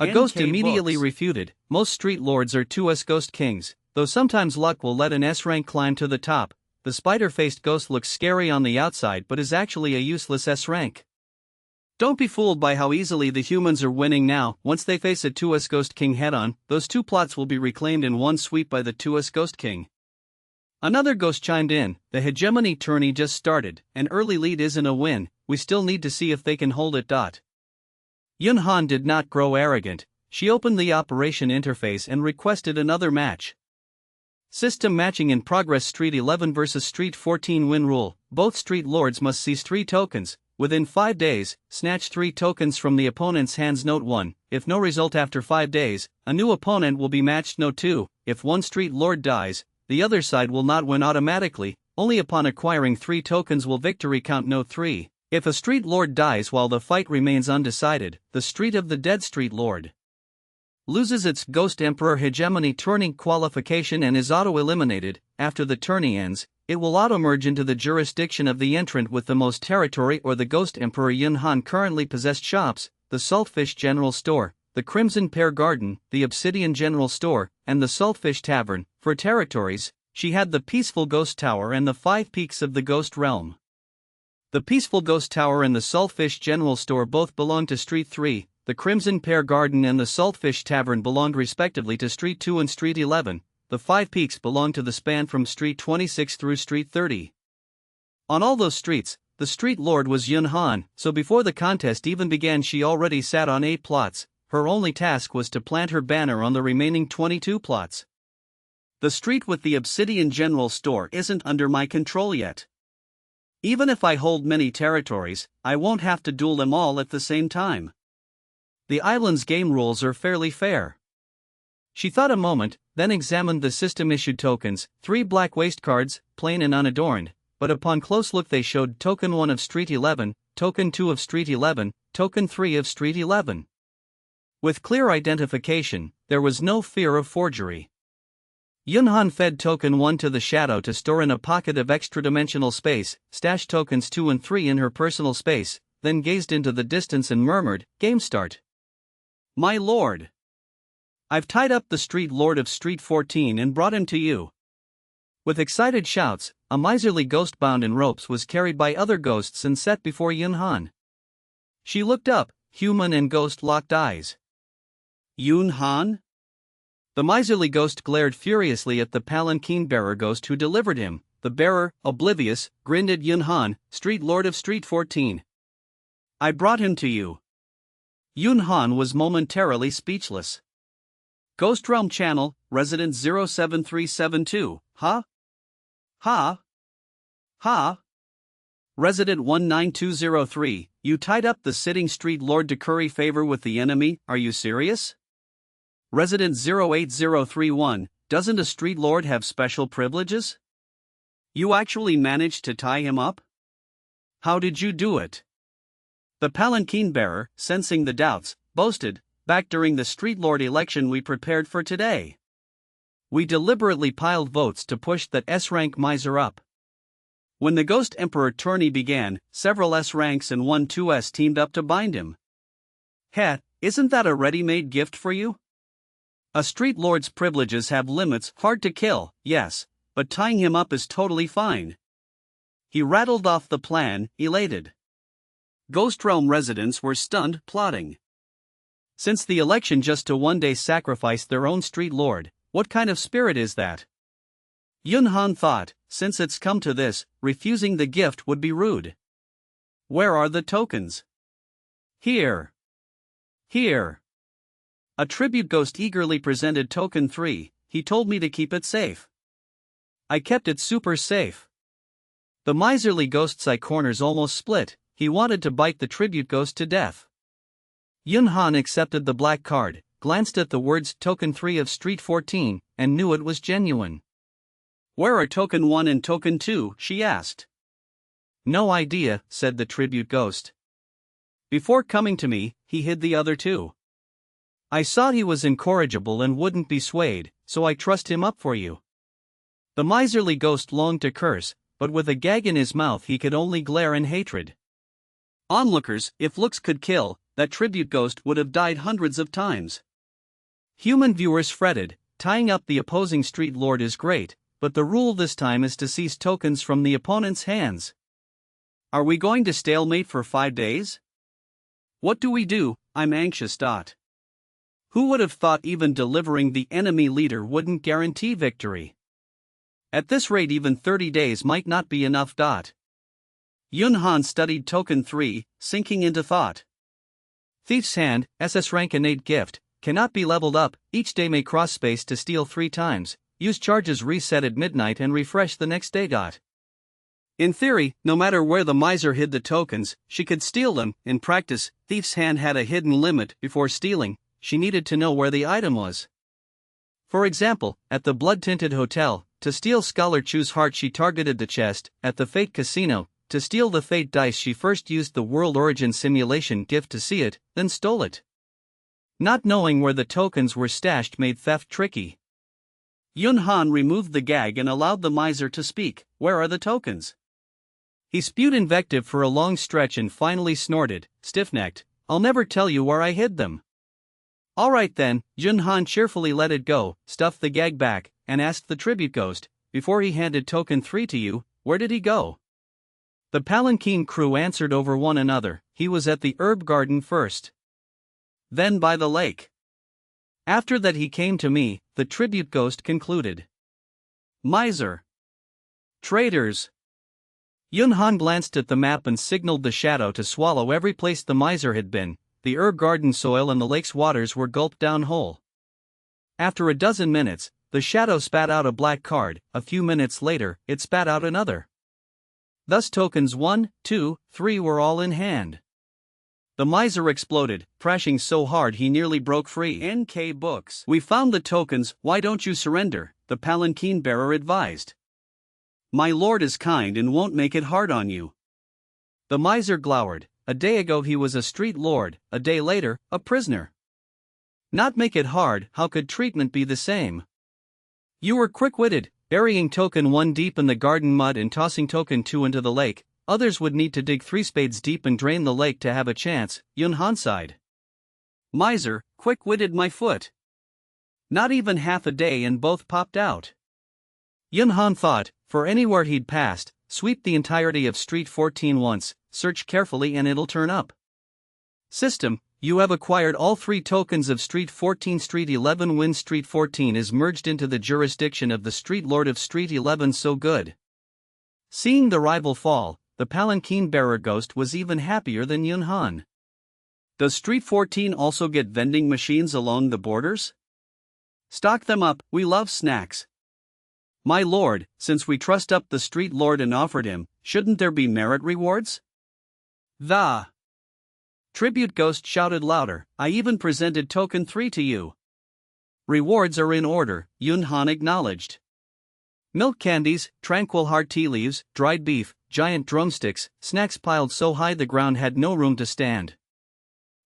A ghost NK immediately books. refuted, most street lords are 2S ghost kings, though sometimes luck will let an S rank climb to the top. The spider-faced ghost looks scary on the outside but is actually a useless S rank. Don't be fooled by how easily the humans are winning now. Once they face a 2S ghost king head-on, those two plots will be reclaimed in one sweep by the 2S ghost king. Another ghost chimed in, the hegemony tourney just started, an early lead isn't a win, we still need to see if they can hold it. Yun Han did not grow arrogant, she opened the operation interface and requested another match. System matching in progress. Street 11 vs Street 14 win rule, both street lords must seize 3 tokens, within 5 days, snatch 3 tokens from the opponent's hands. Note 1, if no result after 5 days, a new opponent will be matched. Note 2, if one street lord dies, the other side will not win automatically, only upon acquiring 3 tokens will victory count. Note 3, if a street lord dies while the fight remains undecided, the street of the dead street lord loses its Ghost Emperor hegemony tourney qualification and is auto-eliminated. After the tourney ends, it will auto-merge into the jurisdiction of the entrant with the most territory or the Ghost Emperor. Yun Han currently possessed shops, the Saltfish General Store, the Crimson Pear Garden, the Obsidian General Store, and the Saltfish Tavern. For territories, she had the Peaceful Ghost Tower and the 5 Peaks of the Ghost Realm. The Peaceful Ghost Tower and the Saltfish General Store both belonged to Street 3, the Crimson Pear Garden and the Saltfish Tavern belonged respectively to Street 2 and Street 11, the 5 Peaks belonged to the span from Street 26 through Street 30. On all those streets, the street lord was Yun Han, so before the contest even began she already sat on 8 plots, her only task was to plant her banner on the remaining 22 plots. The street with the Obsidian General Store isn't under my control yet. Even if I hold many territories, I won't have to duel them all at the same time. The island's game rules are fairly fair. She thought a moment, then examined the system-issued tokens, 3 black waste cards, plain and unadorned, but upon close look they showed Token 1 of Street 11, Token 2 of Street 11, Token 3 of Street 11. With clear identification, there was no fear of forgery. Yun Han fed Token 1 to the shadow to store in a pocket of extra-dimensional space, stashed Tokens 2 and 3 in her personal space, then gazed into the distance and murmured, "Game start." "My lord, I've tied up the street lord of Street 14 and brought him to you." With excited shouts, a miserly ghost bound in ropes was carried by other ghosts and set before Yun Han. She looked up, human and ghost locked eyes. "Yun Han?" The miserly ghost glared furiously at the palanquin bearer ghost who delivered him. The bearer, oblivious, grinned at Yun Han, street lord of Street 14. "I brought him to you." Yun Han was momentarily speechless. Ghost Realm Channel, Resident 07372, huh? Ha? Ha? Resident 19203, you tied up the sitting street lord to curry favor with the enemy, are you serious? Resident 08031, doesn't a street lord have special privileges? You actually managed to tie him up? How did you do it? The palanquin bearer, sensing the doubts, boasted, "Back during the street lord election we prepared for today. We deliberately piled votes to push that S-rank miser up. When the Ghost Emperor tourney began, several S-ranks and one 2S teamed up to bind him. Heh, isn't that a ready-made gift for you? A street lord's privileges have limits, hard to kill, yes, but tying him up is totally fine." He rattled off the plan, elated. Ghost Realm residents were stunned, plotting. Since the election just to one day sacrifice their own street lord, what kind of spirit is that? Yun Han thought, since it's come to this, refusing the gift would be rude. Where are the tokens? Here. Here. A tribute ghost eagerly presented Token 3, he told me to keep it safe. I kept it super safe. The miserly ghost's eye corners almost split, he wanted to bite the tribute ghost to death. Yun Han accepted the black card, glanced at the words Token 3 of Street 14, and knew it was genuine. Where are Token 1 and Token 2, she asked. No idea, said the tribute ghost. Before coming to me, he hid the other 2. I saw he was incorrigible and wouldn't be swayed, so I trust him up for you. The miserly ghost longed to curse, but with a gag in his mouth he could only glare in hatred. Onlookers, if looks could kill, that tribute ghost would have died hundreds of times. Human viewers fretted, tying up the opposing street lord is great, but the rule this time is to seize tokens from the opponent's hands. Are we going to stalemate for 5 days? What do we do? I'm anxious. Who would have thought even delivering the enemy leader wouldn't guarantee victory? At this rate, even 30 days might not be enough. Yun Han studied token 3, sinking into thought. Thief's Hand, SS rank innate gift, cannot be leveled up. Each day may cross space to steal 3 times, use charges reset at midnight and refresh the next day. In theory, no matter where the miser hid the tokens, she could steal them. In practice, Thief's Hand had a hidden limit. Before stealing, she needed to know where the item was. For example, at the blood-tinted hotel, to steal Scholar Chu's heart she targeted the chest. At the Fate Casino, to steal the Fate dice she first used the World Origin Simulation gift to see it, then stole it. Not knowing where the tokens were stashed made theft tricky. Yun Han removed the gag and allowed the miser to speak. Where are the tokens? He spewed invective for a long stretch and finally snorted, stiff-necked, I'll never tell you where I hid them. Alright then, Yun Han cheerfully let it go, stuffed the gag back, and asked the tribute ghost, before he handed token 3 to you, where did he go? The Palanquin crew answered over one another. He was at the herb garden first. Then by the lake. After that he came to me, the tribute ghost concluded. Miser. Traitors. Yun Han glanced at the map and signaled the shadow to swallow every place the miser had been. The herb garden soil and the lake's waters were gulped down whole. After a dozen minutes, the shadow spat out a black card. A few minutes later, it spat out another. Thus tokens 1, 2, 3 were all in hand. The miser exploded, crashing so hard he nearly broke free. NK Books. We found the tokens, why don't you surrender? The Palanquin bearer advised. My lord is kind and won't make it hard on you. The miser glowered. A day ago he was a street lord, a day later, a prisoner. Not make it hard, how could treatment be the same? You were quick-witted, burying token 1 deep in the garden mud and tossing token 2 into the lake. Others would need to dig 3 spades deep and drain the lake to have a chance, Yun Han sighed. Miser, quick-witted my foot. Not even half a day and both popped out. Yun Han thought, for anywhere he'd passed, sweep the entirety of Street 14 once, search carefully and it'll turn up. System, you have acquired all 3 tokens of Street 14. Street 11 wins. Street 14 is merged into the jurisdiction of the Street Lord of Street 11. So good. Seeing the rival fall, the Palanquin bearer ghost was even happier than Yun Han. Does Street 14 also get vending machines along the borders? Stock them up, we love snacks. My lord, since we trust up the street lord and offered him, shouldn't there be merit rewards? The tribute ghost shouted louder, I even presented token 3 to you. Rewards are in order, Yun Han acknowledged. Milk candies, tranquil heart tea leaves, dried beef, giant drumsticks, snacks piled so high the ground had no room to stand.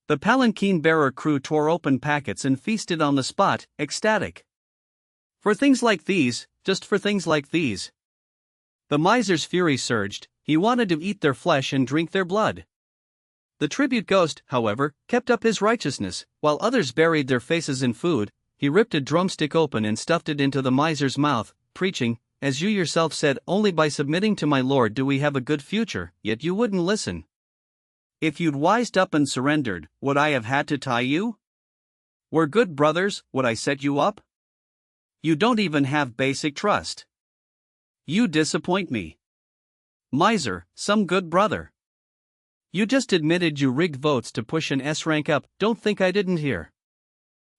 The Palanquin bearer crew tore open packets and feasted on the spot, ecstatic. For things like these, just for things like these. The miser's fury surged, he wanted to eat their flesh and drink their blood. The tribute ghost, however, kept up his righteousness. While others buried their faces in food, he ripped a drumstick open and stuffed it into the miser's mouth, preaching, as you yourself said, only by submitting to my lord do we have a good future, yet you wouldn't listen. If you'd wised up and surrendered, would I have had to tie you? We're good brothers, would I set you up? You don't even have basic trust. You disappoint me. Miser, some good brother. You just admitted you rigged votes to push an S rank up, don't think I didn't hear.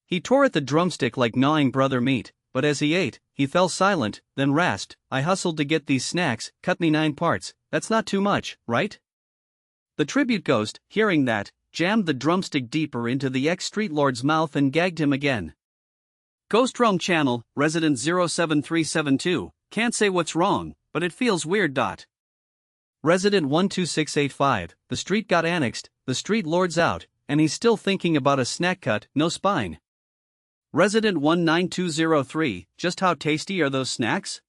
He tore at the drumstick like gnawing brother meat, but as he ate, he fell silent, then rasped, I hustled to get these snacks, cut me 9 parts, that's not too much, right? The tribute ghost, hearing that, jammed the drumstick deeper into the ex-street lord's mouth and gagged him again. Ghost Realm Channel, Resident 07372, can't say what's wrong, but it feels weird. Resident 12685, the street got annexed, the street lord's out, and he's still thinking about a snack cut, no spine. Resident 19203, just how tasty are those snacks?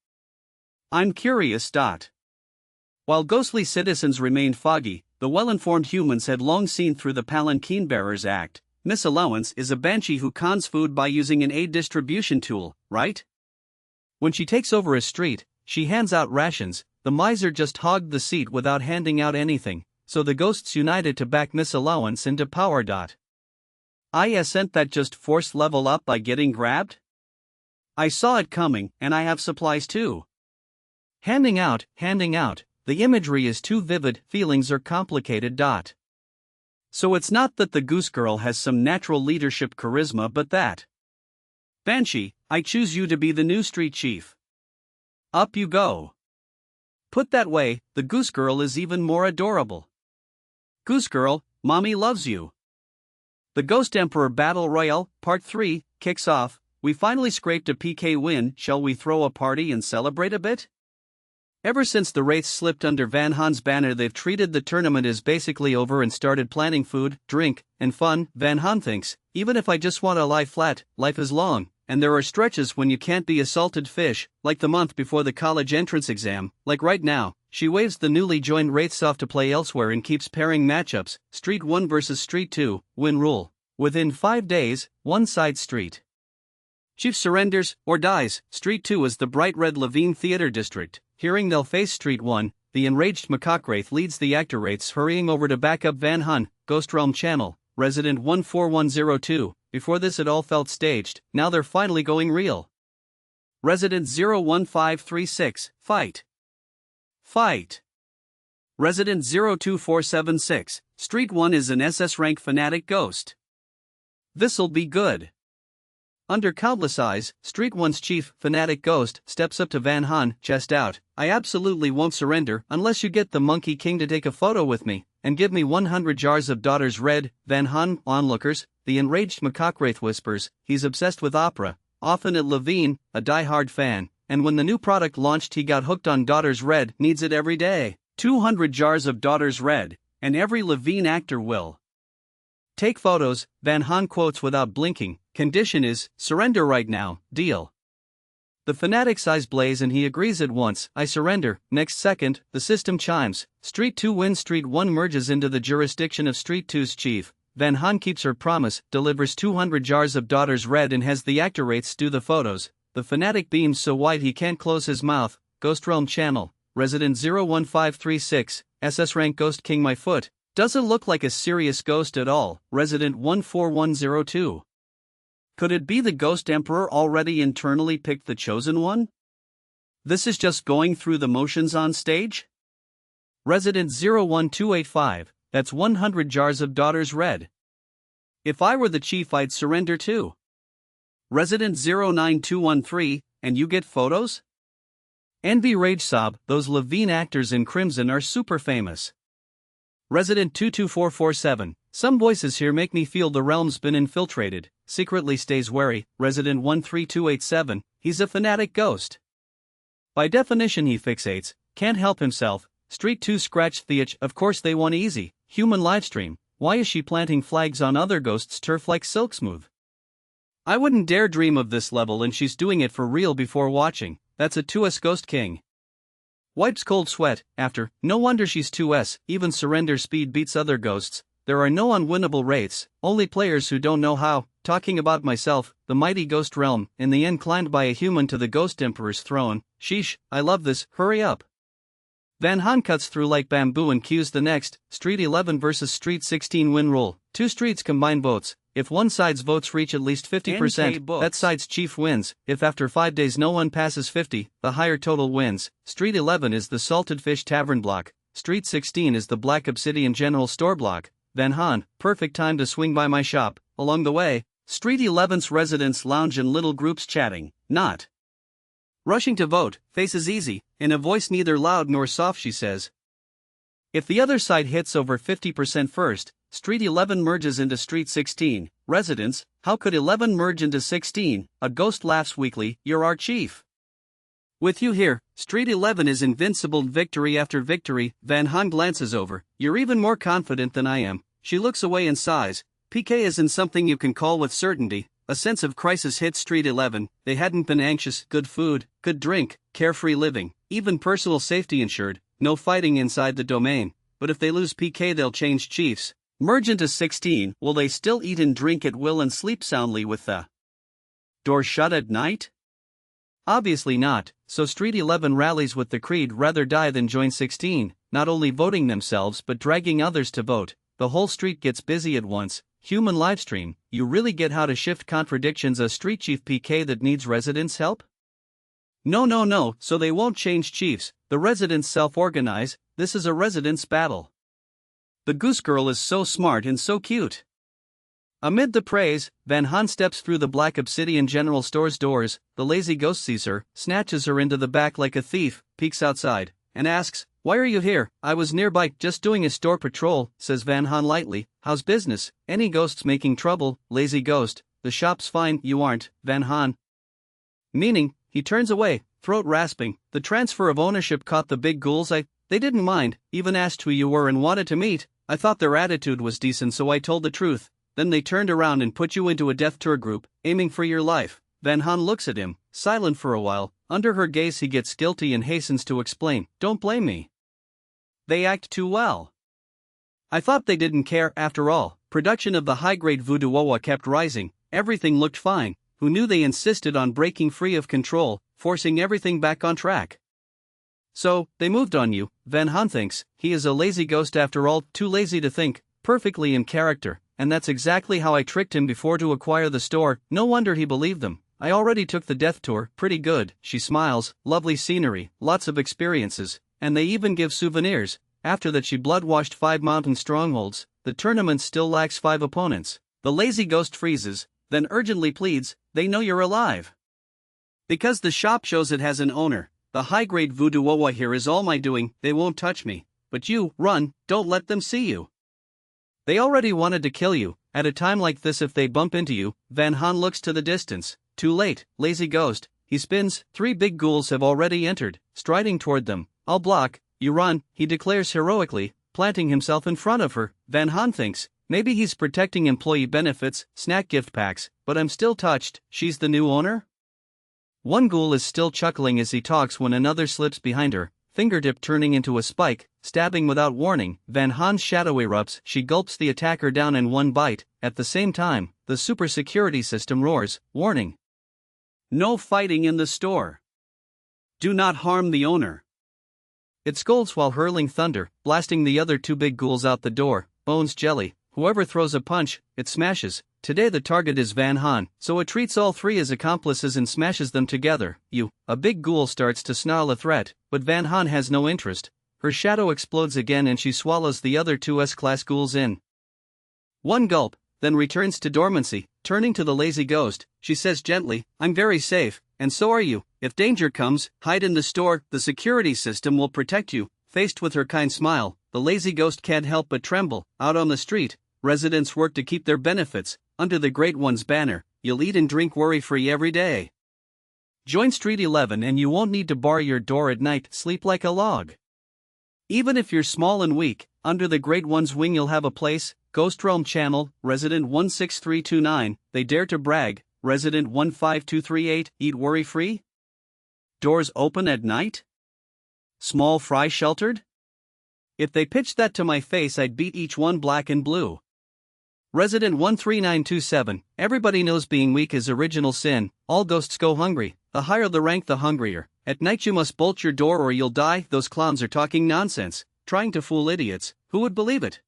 I'm curious. While ghostly citizens remained foggy, the well-informed humans had long seen through the palanquin bearer's act. Miss Allowance is a banshee who cons food by using an aid distribution tool, right? When she takes over a street, she hands out rations. The miser just hogged the seat without handing out anything, so the ghosts united to back Miss Allowance into power. I ascent that just forced level up by getting grabbed? I saw it coming, and I have supplies too. Handing out, the imagery is too vivid, feelings are complicated. So it's not that the Goose Girl has some natural leadership charisma, but that. Banshee, I choose you to be the new street chief. Up you go. Put that way, the Goose Girl is even more adorable. Goose Girl, Mommy loves you. The Ghost Emperor Battle Royale, Part 3, kicks off. We finally scraped a PK win. Shall we throw a party and celebrate a bit? Ever since the Wraiths slipped under Van Han's banner, they've treated the tournament as basically over and started planning food, drink, and fun. Van Han thinks, even if I just want to lie flat, life is long, and there are stretches when you can't be a salted fish, like the month before the college entrance exam, like right now. She waves the newly joined Wraiths off to play elsewhere and keeps pairing matchups, Street 1 versus Street 2, win rule. Within 5 days, one side street chief surrenders, or dies. Street 2 is the bright red Levine Theater District. Hearing they'll face Street 1, the enraged Macaque Wraith leads the actor Wraiths hurrying over to back up Van Han. Ghost Realm Channel, Resident 14102. Before this it all felt staged, now they're finally going real. Resident 01536, fight. Fight. Resident 02476, Street 1 is an SS rank fanatic ghost. This'll be good. Under countless eyes, Street 1's chief, fanatic ghost, steps up to Van Han, chest out. I absolutely won't surrender unless you get the Monkey King to take a photo with me, and give me 100 jars of Daughter's Red. Van Han, onlookers, the enraged Macaque Wraith whispers, he's obsessed with opera, often at Levine, a die-hard fan, and when the new product launched he got hooked on Daughter's Red, needs it every day. 200 jars of Daughter's Red, and every Levine actor will take photos. Van Han quotes without blinking, condition is, surrender right now, deal. The fanatic's eyes blaze and he agrees at once, I surrender. Next second, the system chimes, Street 2 wins. Street 1 merges into the jurisdiction of Street 2's chief. Van Han keeps her promise, delivers 200 jars of Daughter's Red and has the actor Wraiths do the photos. The fanatic beams so wide he can't close his mouth. Ghost Realm Channel, Resident 01536, SS rank Ghost King. My foot doesn't look like a serious ghost at all. Resident 14102. Could it be the Ghost Emperor already internally picked the chosen one? This is just going through the motions on stage? Resident 01285, that's 100 jars of Daughter's Red. If I were the chief I'd surrender too. Resident 09213, and you get photos? Envy Rage Sob, those Levine actors in Crimson are super famous. Resident 22447, some voices here make me feel the realm's been infiltrated, secretly stays wary. Resident 13287, he's a fanatic ghost. By definition he fixates, can't help himself. Street 2 scratched the itch, of course they want easy, human livestream. Why is she planting flags on other ghosts' turf like Silk Smooth? I wouldn't dare dream of this level and she's doing it for real before watching. That's a 2S Ghost King. Wipes cold sweat, after, no wonder she's 2S, even surrender speed beats other ghosts. There are no unwinnable Wraiths, only players who don't know how. Talking about myself, the mighty Ghost Realm, in the end climbed by a human to the Ghost Emperor's throne. Sheesh, I love this, hurry up. Van Han cuts through like bamboo and cues the next, Street 11 versus Street 16 win rule. Two streets combine votes. If one side's votes reach at least 50%, that side's chief wins. If after 5 days no one passes 50, the higher total wins. Street 11 is the Salted Fish Tavern block. Street 16 is the Black Obsidian General Store block. Van Han, perfect time to swing by my shop. Along the way, Street 11's residents lounge in little groups chatting, not rushing to vote. Faces easy, in a voice neither loud nor soft she says, if the other side hits over 50% first, Street 11 merges into Street 16. Residents, how could 11 merge into 16? A ghost laughs weakly, you're our chief. With you here, Street 11 is invincible victory after victory. Van Han glances over, you're even more confident than I am. She looks away and sighs. PK isn't something you can call with certainty. A sense of crisis hit Street 11. They hadn't been anxious, good food, good drink, carefree living, even personal safety ensured, no fighting inside the domain. but if they lose PK they'll change chiefs. Merge into 16, will they still eat and drink at will and sleep soundly with the door shut at night? Obviously not, so Street 11 rallies with the creed rather die than join 16, not only voting themselves but dragging others to vote. The whole street gets busy at once. Human livestream, you really get how to shift contradictions. A street chief PK that needs residents' help? No, so they won't change chiefs, the residents self-organize, this is a residents' battle. The goose girl is so smart and so cute. Amid the praise, Van Han steps through the black obsidian general store's doors. The lazy ghost sees her, snatches her into the back like a thief, peeks outside, and asks, "Why are you here?" "I was nearby, just doing a store patrol," says Van Han lightly. "How's business? Any ghosts making trouble?" "Lazy ghost, the shop's fine." "You aren't, Van Han." Meaning, he turns away, throat rasping. The transfer of ownership caught the big ghouls. They didn't mind, even asked who you were and wanted to meet. I thought their attitude was decent, so I told the truth. Then they turned around and put you into a death tour group, aiming for your life. Van Han looks at him, silent for a while. Under her gaze he gets guilty and hastens to explain. "Don't blame me. They act too well. I thought they didn't care. After all, production of the high-grade voodoo wawa kept rising, everything looked fine. Who knew they insisted on breaking free of control, forcing everything back on track? So, they moved on you." Van Han thinks, he is a lazy ghost after all, too lazy to think, perfectly in character, and that's exactly how I tricked him before to acquire the store. No wonder he believed them. I already took the death tour, pretty good. She smiles, lovely scenery, lots of experiences, and they even give souvenirs. After that she blood-washed 5 mountain strongholds. The tournament still lacks 5 opponents. The lazy ghost freezes, then urgently pleads, "They know you're alive. Because the shop shows it has an owner. The high-grade voodoo wawa here is all my doing. They won't touch me. But you, run, don't let them see you. They already wanted to kill you. At a time like this if they bump into you." Van Han looks to the distance. Too late, lazy ghost. He spins. 3 big ghouls have already entered, striding toward them. "I'll block, you run," he declares heroically, planting himself in front of her. Van Han thinks, maybe he's protecting employee benefits, snack gift packs, but I'm still touched. She's the new owner? One ghoul is still chuckling as he talks when another slips behind her, fingertip turning into a spike, stabbing without warning. Van Han's shadow erupts. She gulps the attacker down in one bite. At the same time, the super security system roars, "Warning! No fighting in the store. Do not harm the owner." It scolds while hurling thunder, blasting the other 2 big ghouls out the door. Bones jelly. Whoever throws a punch, it smashes. Today the target is Van Han, so it treats all 3 as accomplices and smashes them together. A big ghoul starts to snarl a threat, but Van Han has no interest. Her shadow explodes again and she swallows the other 2 S-class ghouls in one gulp, then returns to dormancy. Turning to the lazy ghost, she says gently, "I'm very safe, and so are you. If danger comes, hide in the store, the security system will protect you." Faced with her kind smile, the lazy ghost can't help but tremble. Out on the street, residents work to keep their benefits. Under the Great One's banner, you'll eat and drink worry-free every day. Join Street 11 and you won't need to bar your door at night. Sleep like a log. Even if you're small and weak, under the Great One's wing you'll have a place. Ghost Realm Channel, Resident 16329, they dare to brag. Resident 15238, eat worry-free? Doors open at night? Small fry sheltered? If they pitched that to my face I'd beat each one black and blue. Resident 13927, everybody knows being weak is original sin. All ghosts go hungry. The higher the rank the hungrier. At night you must bolt your door or you'll die. Those clowns are talking nonsense, trying to fool idiots. Who would believe it?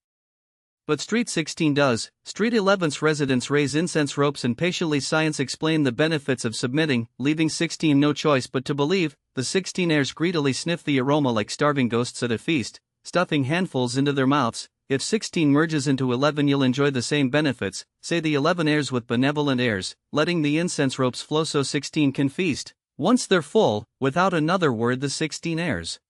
But Street 16 does. Street 11's residents raise incense ropes and patiently science explain the benefits of submitting, leaving 16 no choice but to believe. The 16-airs greedily sniff the aroma like starving ghosts at a feast, stuffing handfuls into their mouths. If 16 merges into 11 you'll enjoy the same benefits, say the 11 airs with benevolent airs, letting the incense ropes flow so 16 can feast. Once they're full, without another word the 16 airs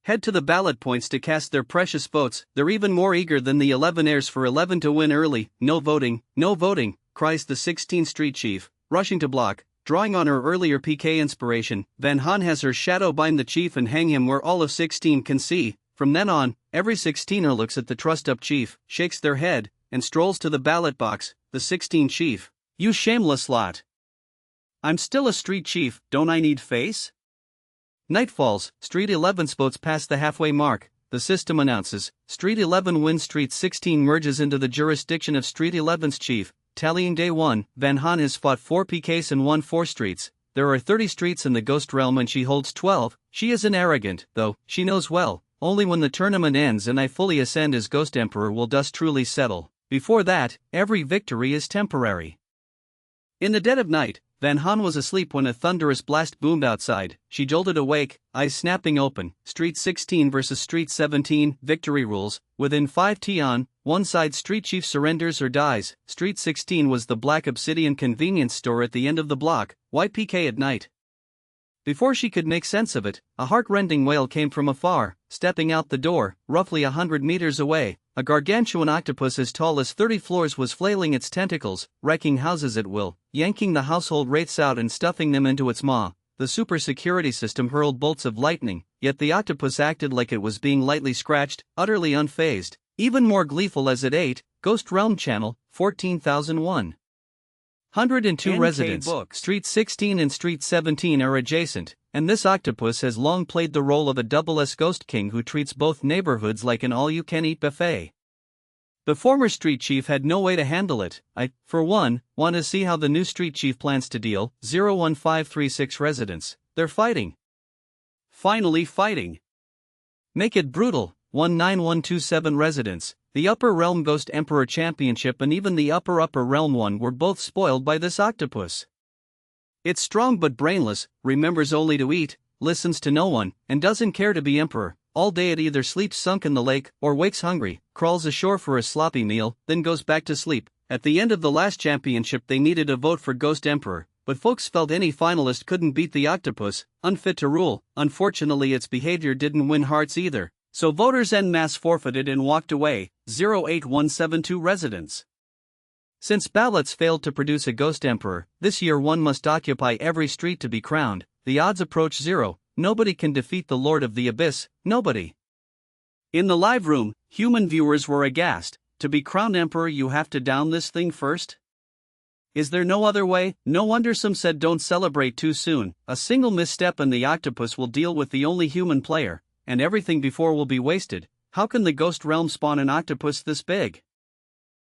head to the ballot points to cast their precious votes. They're even more eager than the 11 heirs for 11 to win early. "No voting, no voting," cries the 16 street chief, rushing to block. Drawing on her earlier PK inspiration, Van Han has her shadow bind the chief and hang him where all of 16 can see. From then on, every 16er looks at the trussed-up chief, shakes their head, and strolls to the ballot box. The 16 chief, "You shameless lot. I'm still a street chief, don't I need face?" Night falls, Street 11's votes pass the halfway mark. the system announces. Street 11 wins. Street 16 merges into the jurisdiction of Street 11's chief. Tallying day 1, Van Han has fought 4 PKs and won 4 streets. There are 30 streets in the Ghost Realm and she holds 12. She isn't arrogant, though, she knows well. Only when the tournament ends and I fully ascend as Ghost Emperor will dust truly settle. Before that, every victory is temporary. In the dead of night, Van Han was asleep when a thunderous blast boomed outside. She jolted awake, eyes snapping open. Street 16 versus Street 17, victory rules. Within 5 Tion, one side street chief surrenders or dies. Street 16 was the Black Obsidian convenience store at the end of the block. Why PK at night? Before she could make sense of it, a heart-rending wail came from afar. Stepping out the door, roughly 100 meters away, a gargantuan octopus as tall as 30 floors was flailing its tentacles, wrecking houses at will, yanking the household wraiths out and stuffing them into its maw. The super security system hurled bolts of lightning, yet the octopus acted like it was being lightly scratched, utterly unfazed, even more gleeful as it ate. Ghost Realm Channel, 14,001. 102 NK residents. Books. Street 16 and Street 17 are adjacent, and this octopus has long played the role of a double S Ghost King who treats both neighborhoods like an all-you-can-eat buffet. The former street chief had no way to handle it. I, for one, want to see how the new street chief plans to deal. 01536 residents. They're fighting. Finally fighting. Make it brutal. 19127 residents. The Upper Realm Ghost Emperor Championship and even the Upper Realm one were both spoiled by this octopus. It's strong but brainless, remembers only to eat, listens to no one, and doesn't care to be emperor. All day it either sleeps sunk in the lake, or wakes hungry, crawls ashore for a sloppy meal, then goes back to sleep. At the end of the last championship they needed a vote for Ghost Emperor, but folks felt any finalist couldn't beat the octopus, unfit to rule. Unfortunately its behavior didn't win hearts either. So voters en masse forfeited and walked away. 08172 residents. Since ballots failed to produce a Ghost Emperor, this year one must occupy every street to be crowned. The odds approach 0. Nobody can defeat the Lord of the Abyss, nobody. In the live room, human viewers were aghast. To be crowned Emperor you have to down this thing first? Is there no other way? No wonder some said don't celebrate too soon. A single misstep and the octopus will deal with the only human player, and everything before will be wasted. How can the Ghost Realm spawn an octopus this big?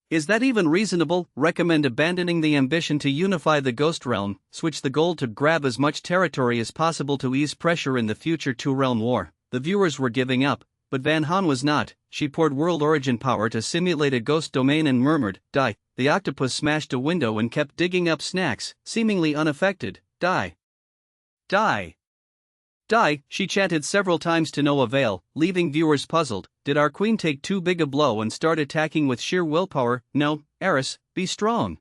Is that even reasonable? Recommend abandoning the ambition to unify the Ghost Realm, switch the goal to grab as much territory as possible to ease pressure in the future two-realm war. The viewers were giving up, but Van Han was not. She poured world origin power to simulate a ghost domain and murmured, "Die." The octopus smashed a window and kept digging up snacks, seemingly unaffected. "Die. Die. Die," she chanted several times to no avail, leaving viewers puzzled. Did our queen take too big a blow and start attacking with sheer willpower? No, Eris, be strong.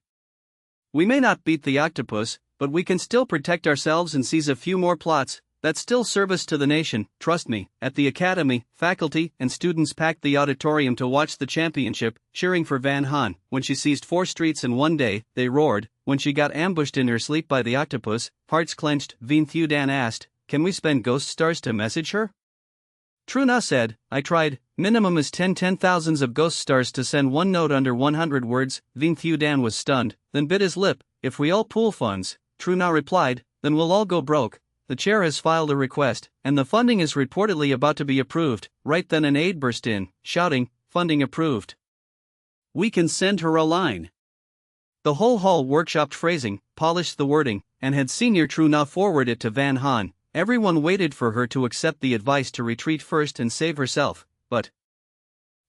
We may not beat the octopus, but we can still protect ourselves and seize a few more plots. That's still service to the nation, trust me. At the academy, faculty and students packed the auditorium to watch the championship, cheering for Van Han. When she seized 4 streets in one day, they roared. When she got ambushed in her sleep by the octopus, hearts clenched, Veen Thudan asked, "Can we spend ghost stars to message her?" Truna said, "I tried. Minimum is 10 thousands of ghost stars to send one note under 100 words. Veen Thudan was stunned, then bit his lip. "If we all pool funds," Truna replied, "then we'll all go broke. The chair has filed a request, and the funding is reportedly about to be approved." Right then an aide burst in, shouting, "Funding approved. We can send her a line." The whole hall workshopped phrasing, polished the wording, and had Senior Truna forward it to Van Han. Everyone waited for her to accept the advice to retreat first and save herself, but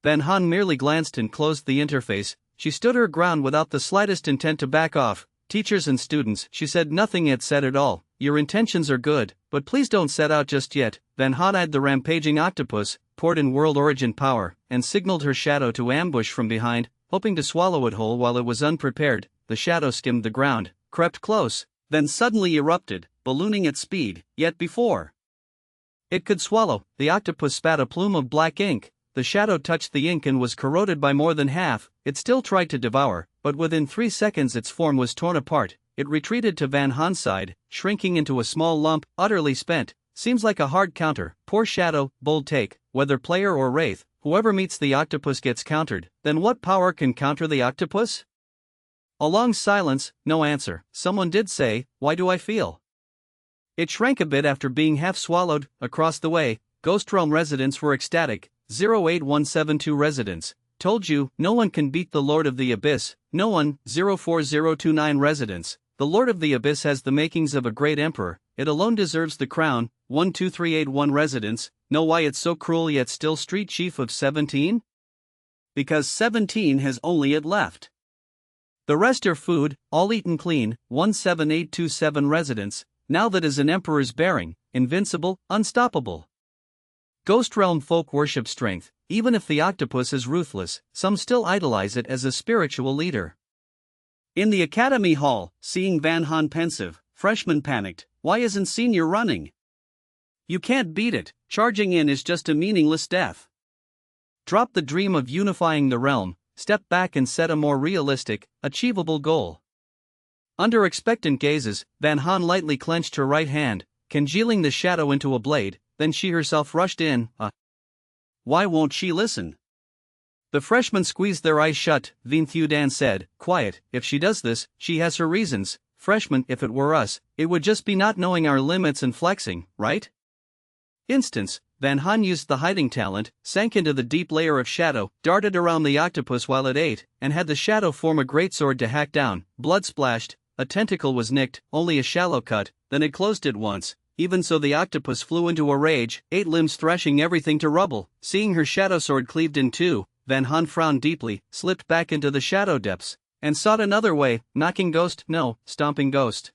Van Han merely glanced and closed the interface. She stood her ground without the slightest intent to back off. "Teachers and students," she said nothing yet said at all, "your intentions are good, but please don't set out just yet." Van Han eyed the rampaging octopus, poured in world origin power, and signaled her shadow to ambush from behind, hoping to swallow it whole while it was unprepared. The shadow skimmed the ground, crept close, then suddenly erupted, ballooning at speed. Yet before it could swallow, the octopus spat a plume of black ink. The shadow touched the ink and was corroded by more than half. It still tried to devour, but within 3 seconds its form was torn apart. It retreated to Van Han's side, shrinking into a small lump, utterly spent. Seems like a hard counter. Poor shadow, bold take. Whether player or wraith, whoever meets the octopus gets countered. Then what power can counter the octopus? A long silence, no answer. Someone did say, "Why do I feel?" It shrank a bit after being half swallowed. Across the way, Ghost Realm residents were ecstatic. 08172 residents. Told you, no one can beat the Lord of the Abyss. No one. 04029 residents. The Lord of the Abyss has the makings of a great emperor. It alone deserves the crown. 12381 residents. Know why it's so cruel yet still street chief of 17? Because 17 has only it left. The rest are food, all eaten clean. 17827 residents. Now that is an emperor's bearing, invincible, unstoppable. Ghost realm folk worship strength, even if the octopus is ruthless, some still idolize it as a spiritual leader. In the academy hall, seeing Van Han pensive, freshman panicked. Why isn't senior running? You can't beat it, charging in is just a meaningless death. Drop the dream of unifying the realm, step back and set a more realistic, achievable goal. Under expectant gazes, Van Han lightly clenched her right hand, congealing the shadow into a blade, then she herself rushed in. Why won't she listen? The freshmen squeezed their eyes shut. Vien Thudan said, quiet, if she does this, she has her reasons. Freshmen, if it were us, it would just be not knowing our limits and flexing, right? Instance, Van Han used the hiding talent, sank into the deep layer of shadow, darted around the octopus while it ate, and had the shadow form a greatsword to hack down. Blood splashed, a tentacle was nicked, only a shallow cut, then it closed it once. Even so the octopus flew into a rage, 8 limbs thrashing everything to rubble. Seeing her shadow sword cleaved in two, Van Han frowned deeply, slipped back into the shadow depths, and sought another way. Knocking ghost, no. Stomping ghost,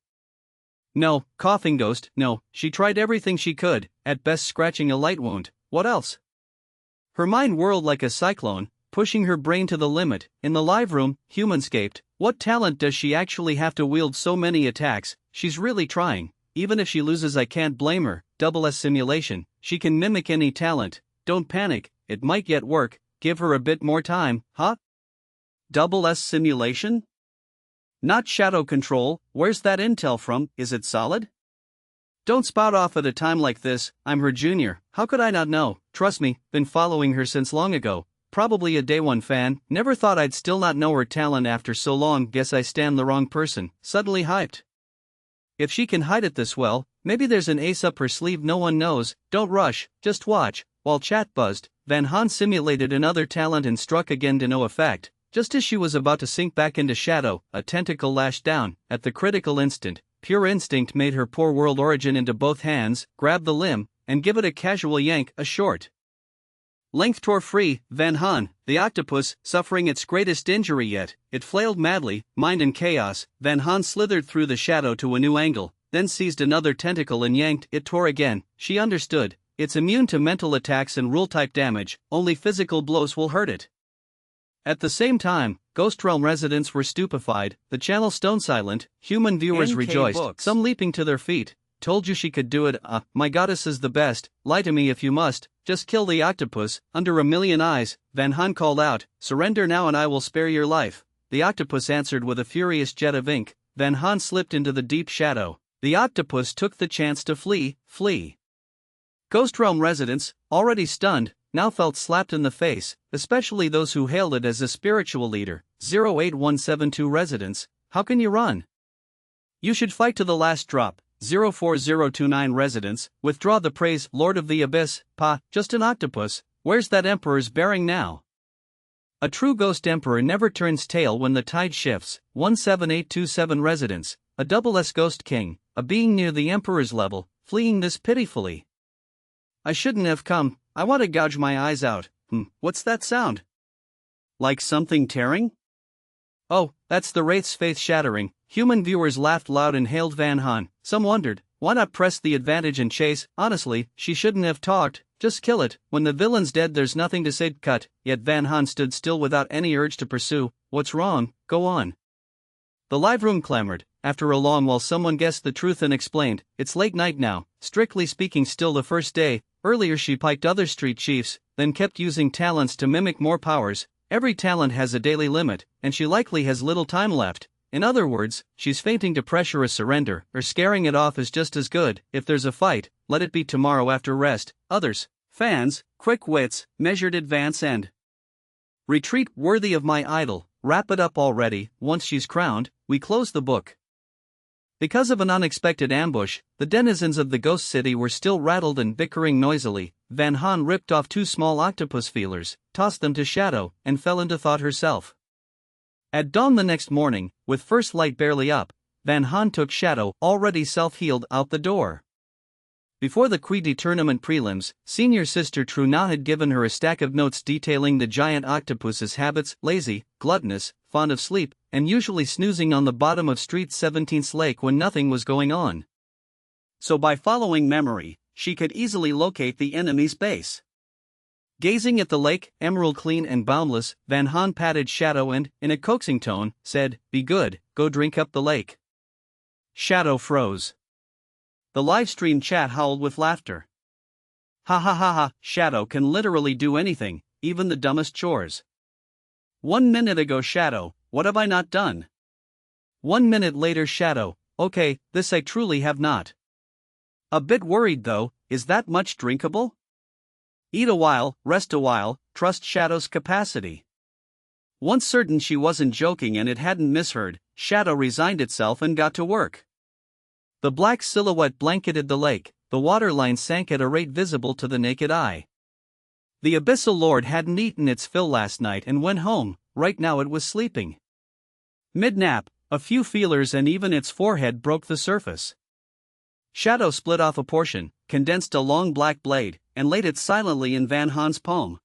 no. Coughing ghost, no. She tried everything she could, at best scratching a light wound. What else? Her mind whirled like a cyclone, pushing her brain to the limit. In the live room, Humanscaped, what talent does she actually have to wield so many attacks? She's really trying. Even if she loses I can't blame her. Double S simulation, she can mimic any talent. Don't panic, it might yet work, give her a bit more time, huh? Double S simulation? Not shadow control, where's that intel from, is it solid? Don't spout off at a time like this, I'm her junior, how could I not know? Trust me, been following her since long ago, probably a day one fan, never thought I'd still not know her talent after so long, guess I stand the wrong person, suddenly hyped. If she can hide it this well, maybe there's an ace up her sleeve no one knows. Don't rush, just watch. While chat buzzed, Van Han simulated another talent and struck again to no effect. Just as she was about to sink back into shadow, a tentacle lashed down. At the critical instant, pure instinct made her pour world origin into both hands, grab the limb, and give it a casual yank, a short length tore free. Van Han, the octopus, suffering its greatest injury yet, it flailed madly, mind in chaos. Van Han slithered through the shadow to a new angle, then seized another tentacle and yanked. It tore again. She understood, it's immune to mental attacks and rule-type damage, only physical blows will hurt it. At the same time, Ghost Realm residents were stupefied, the channel stone silent, human viewers NK rejoiced, books. Some leaping to their feet. Told you she could do it. My goddess is the best. Lie to me if you must. Just kill the octopus. Under a million eyes, Van Han called out, surrender now and I will spare your life. The octopus answered with a furious jet of ink. Van Han slipped into the deep shadow. The octopus took the chance to flee. Ghost Realm residents, already stunned, now felt slapped in the face, especially those who hailed it as a spiritual leader. 08172 residents, how can you run? You should fight to the last drop. 04029 residents, withdraw the praise. Lord of the Abyss, just an octopus, where's that emperor's bearing now? A true ghost emperor never turns tail when the tide shifts. 17827 residents, a double S ghost king, a being near the emperor's level, fleeing this pitifully. I shouldn't have come, I want to gouge my eyes out. What's that sound? Like something tearing? Oh, that's the Wraith's faith shattering. Human viewers laughed loud and hailed Van Han. Some wondered, why not press the advantage and chase? Honestly, she shouldn't have talked, just kill it. When the villain's dead there's nothing to say, cut. Yet Van Han stood still without any urge to pursue. What's wrong? Go on. The live room clamored. After a long while someone guessed the truth and explained, it's late night now, strictly speaking still the first day. Earlier she piked other street chiefs, then kept using talents to mimic more powers. Every talent has a daily limit, and she likely has little time left. In other words, she's feinting to pressure a surrender, or scaring it off is just as good. If there's a fight, let it be tomorrow after rest. Others, fans, quick wits, measured advance and retreat worthy of my idol. Wrap it up already. Once she's crowned, we close the book. Because of an unexpected ambush, the denizens of the ghost city were still rattled and bickering noisily. Van Han ripped off 2 small octopus feelers, tossed them to Shadow, and fell into thought herself. At dawn the next morning, with first light barely up, Van Han took Shadow, already self-healed, out the door. Before the Quidditch tournament prelims, senior sister Truna had given her a stack of notes detailing the giant octopus's habits: lazy, gluttonous, fond of sleep, and usually snoozing on the bottom of Street 17's lake when nothing was going on. So by following memory, she could easily locate the enemy's base. Gazing at the lake, emerald clean and boundless, Van Han patted Shadow and, in a coaxing tone, said, "Be good, go drink up the lake." Shadow froze. The livestream chat howled with laughter. Ha ha ha ha, Shadow can literally do anything, even the dumbest chores. 1 minute ago Shadow, what have I not done? 1 minute later Shadow, okay, this I truly have not. A bit worried though, is that much drinkable? Eat a while, rest a while, trust Shadow's capacity. Once certain she wasn't joking and it hadn't misheard, Shadow resigned itself and got to work. The black silhouette blanketed the lake, the waterline sank at a rate visible to the naked eye. The Abyssal Lord hadn't eaten its fill last night and went home. Right now it was sleeping. Mid-nap, a few feelers and even its forehead broke the surface. Shadow split off a portion, condensed a long black blade, and laid it silently in Van Han's palm.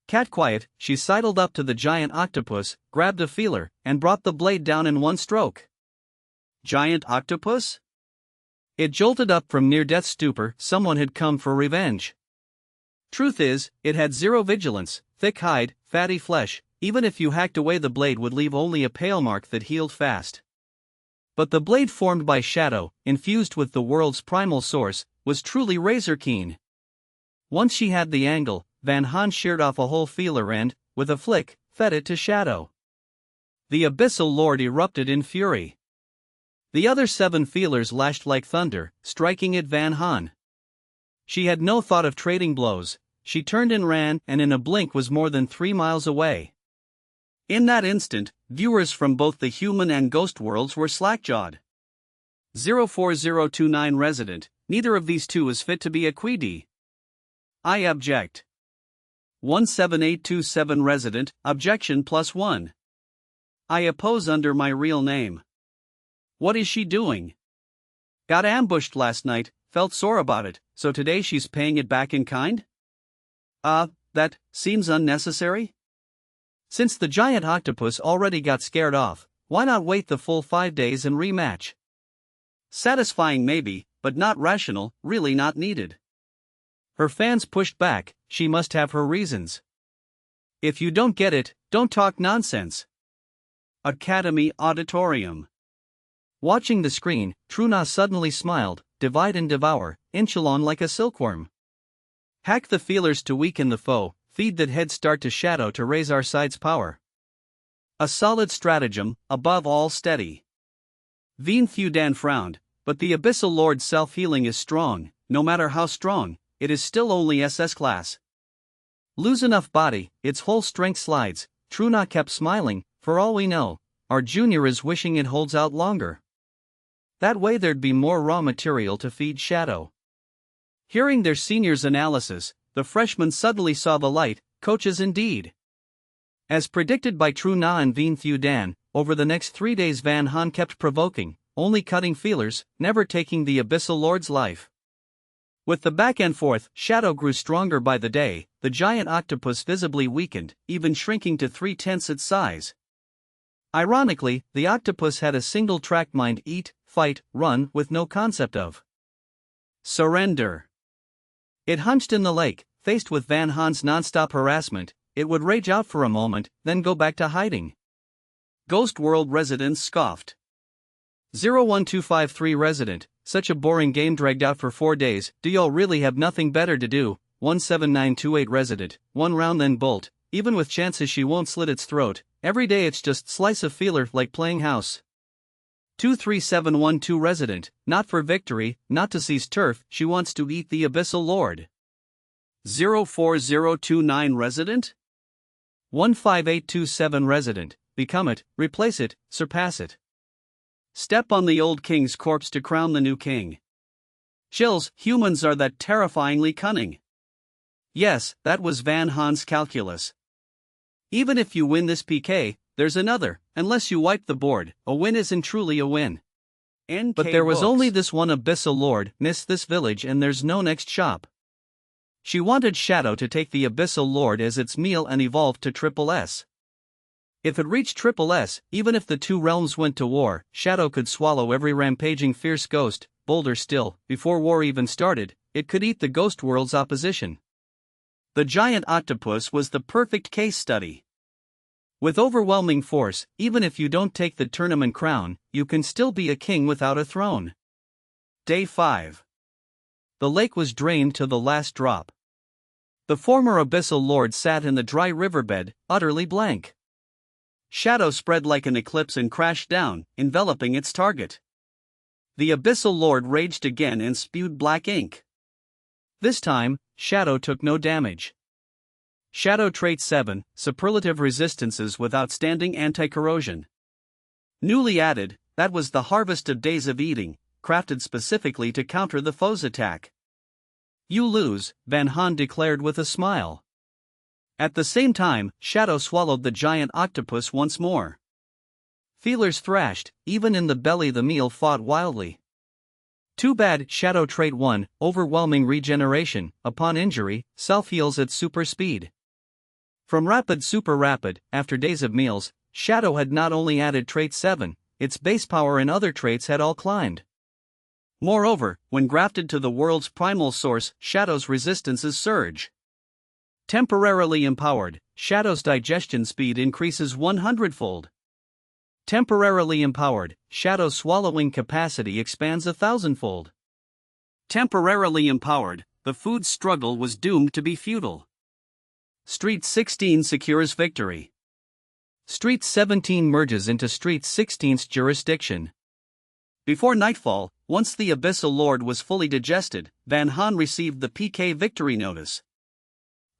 Cat quiet, she sidled up to the giant octopus, grabbed a feeler, and brought the blade down in one stroke. Giant octopus? It jolted up from near-death stupor. Someone had come for revenge. Truth is, it had zero vigilance, thick hide, fatty flesh. Even if you hacked away the blade would leave only a pale mark that healed fast. But the blade formed by Shadow, infused with the world's primal source, was truly razor keen. Once she had the angle, Van Han sheared off a whole feeler and, with a flick, fed it to Shadow. The Abyssal Lord erupted in fury. The other 7 feelers lashed like thunder, striking at Van Han. She had no thought of trading blows. She turned and ran, and in a blink was more than 3 miles away. In that instant, viewers from both the human and ghost worlds were slack-jawed. 04029 resident, neither of these two is fit to be a Quidditch. I object. 17827 resident, objection +1. I oppose under my real name. What is she doing? Got ambushed last night, felt sore about it, so today she's paying it back in kind? That seems unnecessary. Since the giant octopus already got scared off, why not wait the full 5 days and rematch? Satisfying maybe, but not rational, really not needed. Her fans pushed back, she must have her reasons. If you don't get it, don't talk nonsense. Academy Auditorium. Watching the screen, Truna suddenly smiled, divide and devour, inchalon like a silkworm. Hack the feelers to weaken the foe, feed that head start to Shadow to raise our side's power. A solid stratagem, above all steady. Veen Thudan frowned, but the Abyssal Lord's self-healing is strong. No matter how strong, it is still only SS class. Lose enough body, its whole strength slides. Truna kept smiling. For all we know, our junior is wishing it holds out longer. That way there'd be more raw material to feed Shadow. Hearing their senior's analysis, the freshmen suddenly saw the light. Coaches indeed. As predicted by Truna and Veen Thudan, over the next 3 days Van Han kept provoking, only cutting feelers, never taking the Abyssal Lord's life. With the back and forth, Shadow grew stronger by the day, the giant octopus visibly weakened, even shrinking to 3/10 its size. Ironically, the octopus had a single-track mind: eat, fight, run, with no concept of surrender. It hunched in the lake, faced with Van Han's non-stop harassment. It would rage out for a moment, then go back to hiding. Ghost World residents scoffed. 01253 resident, such a boring game dragged out for 4 days, do y'all really have nothing better to do? 17928 resident, 1 round then bolt, even with chances she won't slit its throat, every day it's just slice a feeler like playing house. 23712 resident, not for victory, not to seize turf, she wants to eat the Abyssal Lord. 04029 resident? 15827 resident, become it, replace it, surpass it. Step on the old king's corpse to crown the new king. Chills, humans are that terrifyingly cunning. Yes, that was Van Haan's calculus. Even if you win this PK, there's another, unless you wipe the board, a win isn't truly a win. But there was only this one Abyssal Lord, miss this village and there's no next shop. She wanted Shadow to take the Abyssal Lord as its meal and evolve to Triple S. If it reached Triple S, even if the two realms went to war, Shadow could swallow every rampaging fierce ghost. Bolder still, before war even started, it could eat the ghost world's opposition. The giant octopus was the perfect case study. With overwhelming force, even if you don't take the tournament crown, you can still be a king without a throne. Day 5. The lake was drained to the last drop. The former Abyssal Lord sat in the dry riverbed, utterly blank. Shadow spread like an eclipse and crashed down, enveloping its target. The Abyssal Lord raged again and spewed black ink. This time, Shadow took no damage. Shadow Trait 7, Superlative Resistances with Outstanding Anti-Corrosion. Newly added, that was the Harvest of Days of Eating, crafted specifically to counter the foe's attack. You lose, Van Haan declared with a smile. At the same time, Shadow swallowed the giant octopus once more. Feelers thrashed, even in the belly the meal fought wildly. Too bad, Shadow Trait 1, Overwhelming Regeneration, upon injury, self-heals at super speed. From rapid super rapid, after days of meals, Shadow had not only added Trait 7, its base power and other traits had all climbed. Moreover, when grafted to the world's primal source, Shadow's resistances surge. Temporarily empowered, Shadow's digestion speed increases 100-fold. Temporarily empowered, Shadow's swallowing capacity expands 1,000-fold. Temporarily empowered, the food struggle was doomed to be futile. Street 16 secures victory. Street 17 merges into Street 16's jurisdiction. Before nightfall, once the Abyssal Lord was fully digested, Van Haan received the PK victory notice.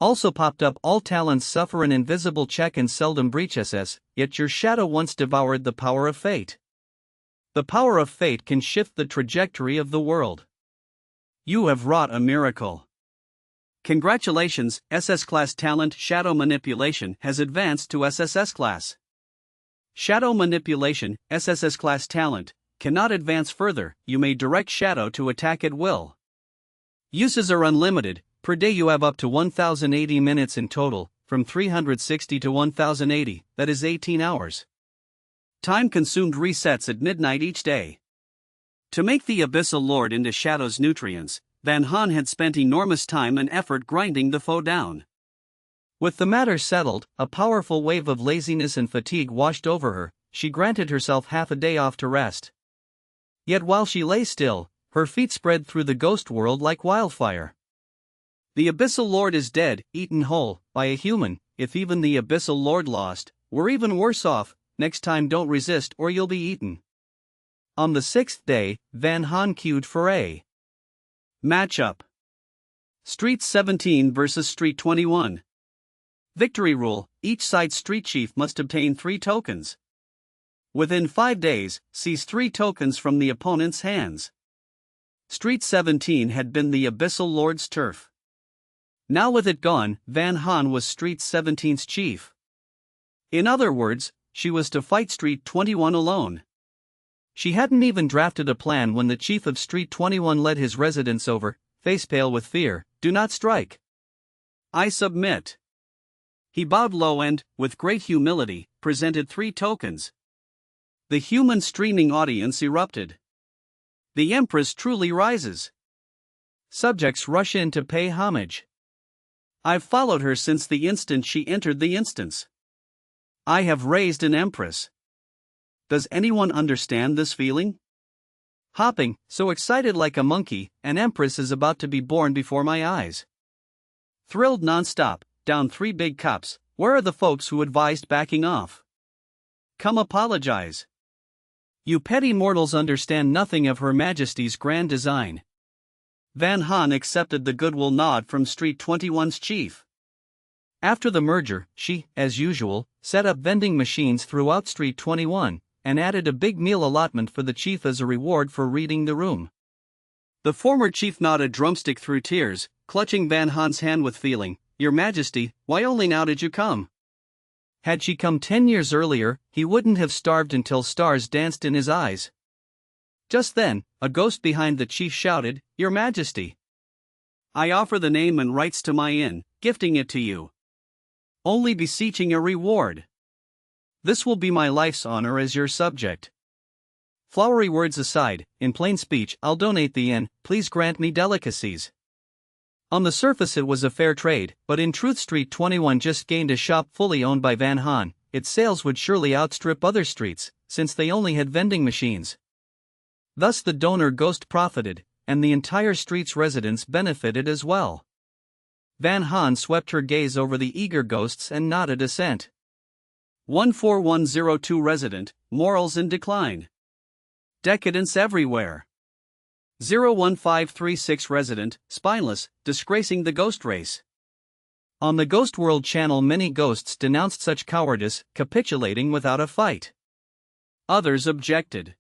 Also popped up, all talents suffer an invisible check and seldom breach SS, yet your shadow once devoured the power of fate. The power of fate can shift the trajectory of the world. You have wrought a miracle. Congratulations, SS Class talent Shadow Manipulation has advanced to SSS Class. Shadow Manipulation, SSS Class talent, cannot advance further, you may direct Shadow to attack at will. Uses are unlimited. Per day you have up to 1080 minutes in total, from 360 to 1080, that is 18 hours. Time consumed resets at midnight each day. To make the Abyssal Lord into Shadow's nutrients, Van Haan had spent enormous time and effort grinding the foe down. With the matter settled, a powerful wave of laziness and fatigue washed over her. She granted herself half a day off to rest. Yet while she lay still, her feet spread through the ghost world like wildfire. The Abyssal Lord is dead, eaten whole, by a human. If even the Abyssal Lord lost, we're even worse off. Next time don't resist or you'll be eaten. On the 6th day, Van Haan queued for a matchup. Street 17 vs Street 21. Victory rule, each side's street chief must obtain 3 tokens. Within 5 days, seize 3 tokens from the opponent's hands. Street 17 had been the Abyssal Lord's turf. Now with it gone, Van Haan was Street 17's chief. In other words, she was to fight Street 21 alone. She hadn't even drafted a plan when the chief of Street 21 led his residents over, face pale with fear. Do not strike. I submit. He bowed low and, with great humility, presented 3 tokens. The human streaming audience erupted. The Empress truly rises. Subjects rush in to pay homage. I've followed her since the instant she entered the instance. I have raised an Empress. Does anyone understand this feeling? Hopping, so excited like a monkey, an Empress is about to be born before my eyes. Thrilled non-stop, down 3 big cups. Where are the folks who advised backing off? Come apologize. You petty mortals understand nothing of Her Majesty's grand design. Van Haan accepted the goodwill nod from Street 21's chief. After the merger, she, as usual, set up vending machines throughout Street 21, and added a big meal allotment for the chief as a reward for reading the room. The former chief nodded drumstick through tears, clutching Van Haan's hand with feeling. "Your Majesty, why only now did you come?" Had she come 10 years earlier, he wouldn't have starved until stars danced in his eyes. Just then, a ghost behind the chief shouted, "Your Majesty! I offer the name and rights to my inn, gifting it to you. Only beseeching a reward. This will be my life's honor as your subject. Flowery words aside, in plain speech, I'll donate the inn, please grant me delicacies." On the surface it was a fair trade, but in truth Street 21 just gained a shop fully owned by Van Haan. Its sales would surely outstrip other streets, since they only had vending machines. Thus the donor ghost profited, and the entire street's residents benefited as well. Van Haan swept her gaze over the eager ghosts and nodded assent. 14102 resident, morals in decline. Decadence everywhere. 01536 resident, spineless, disgracing the ghost race. On the Ghost World channel many ghosts denounced such cowardice, capitulating without a fight. Others objected.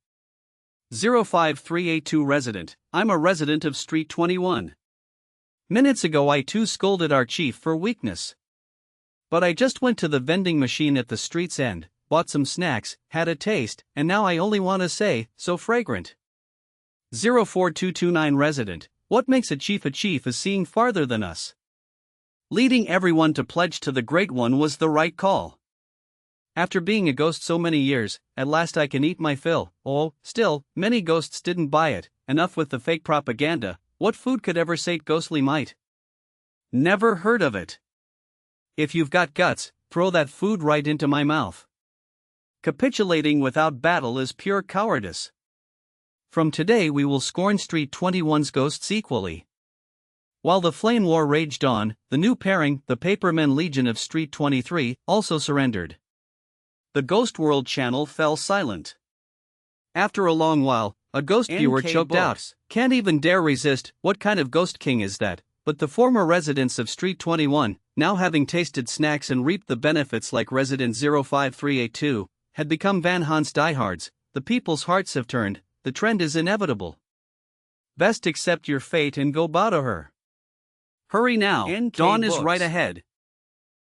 05382 resident, I'm a resident of Street 21. Minutes ago I too scolded our chief for weakness. But I just went to the vending machine at the street's end, bought some snacks, had a taste, and now I only want to say, so fragrant. 04229 resident, what makes a chief is seeing farther than us. Leading everyone to pledge to the Great One was the right call. After being a ghost so many years, at last I can eat my fill. Oh, still, many ghosts didn't buy it, enough with the fake propaganda. What food could ever sate ghostly might? Never heard of it. If you've got guts, throw that food right into my mouth. Capitulating without battle is pure cowardice. From today we will scorn Street 21's ghosts equally. While the flame war raged on, the new pairing, the Papermen Legion of Street 23, also surrendered. The Ghost World channel fell silent. After a long while, a ghost viewer choked out, "Can't even dare resist, what kind of ghost king is that?" But the former residents of Street 21, now having tasted snacks and reaped the benefits like resident 05382, had become Van Haan's diehards. The people's hearts have turned, the trend is inevitable. Best accept your fate and go bow to her. Hurry now, dawn is right ahead.